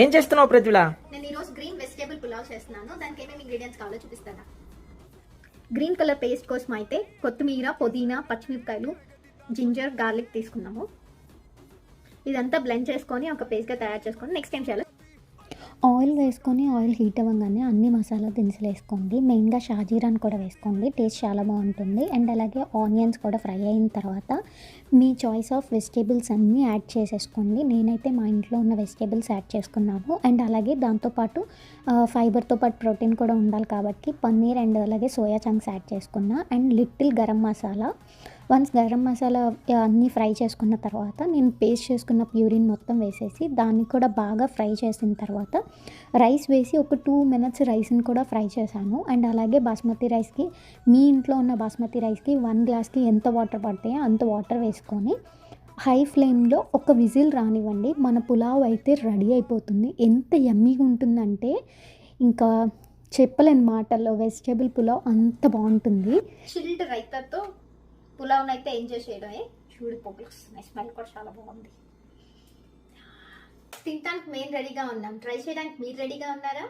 ఏం చేస్తున్నావు ప్రతిభ? నేను ఈరోజు గ్రీన్ వెజిటేబుల్ పులావ్ చేస్తున్నాను. దానికి ఏమేమి ఇంగ్రీడియంట్స్ కావాలో చూపిస్తాను. గ్రీన్ కలర్ పేస్ట్ కోసం అయితే కొత్తిమీర, పుదీనా, పచ్చిమిరపకాయలు, జింజర్, గార్లిక్ తీసుకున్నాము. ఇదంతా బ్లెండ్ చేసుకొని ఒక పేస్ట్గా తయారు చేసుకొని నెక్స్ట్ ఏం చేయాలి? ఆయిల్ వేసుకొని ఆయిల్ హీట్ అవ్వగానే అన్ని మసాలా దినుసులు వేసుకోండి. మెయిన్గా షాజీరాన్ కూడా వేసుకోండి, టేస్ట్ చాలా బాగుంటుంది. అండ్ అలాగే ఆనియన్స్ కూడా ఫ్రై అయిన తర్వాత మీ చాయిస్ ఆఫ్ వెజిటేబుల్స్ అన్నీ యాడ్ చేసేసుకోండి. నేనైతే మా ఇంట్లో ఉన్న వెజిటేబుల్స్ యాడ్ చేసుకున్నాను. అండ్ అలాగే దాంతోపాటు ఫైబర్తో పాటు ప్రోటీన్ కూడా ఉండాలి కాబట్టి పన్నీర్ అండ్ అలాగే సోయా చంక్స్ యాడ్ చేసుకున్నా. And little garam masala. Once garam masala అన్నీ ఫ్రై చేసుకున్న తర్వాత నేను పేస్ట్ చేసుకున్న ప్యూరిన్ మొత్తం వేసేసి దాన్ని కూడా బాగా ఫ్రై చేసిన తర్వాత రైస్ వేసి ఒక 2 minutes రైస్ని కూడా ఫ్రై చేశాను. అండ్ అలాగే బాస్మతి రైస్కి, మీ ఇంట్లో ఉన్న బాస్మతి రైస్కి 1 గ్లాస్కి ఎంత వాటర్ పడతాయో అంత వాటర్ వేసుకొని హై ఫ్లేమ్లో ఒక విజిల్ రానివ్వండి. మన పులావ్ అయితే రెడీ అయిపోతుంది. ఎంత యమ్మీగా ఉంటుందంటే ఇంకా చెప్పలేని మాటల్లో వెజిటేబుల్ పులావ్ అంత బాగుంటుంది. చిల్డ్ రైతాతో పులావ్ అయితే ఎంజాయ్ చేయడమే. చూడు పొగలు వస్తున్నాయి, స్మెల్ కూడా చాలా బాగుంది. తినడానికి మేము రెడీగా ఉన్నాం. ట్రై చేయడానికి మీరు రెడీగా ఉన్నారా?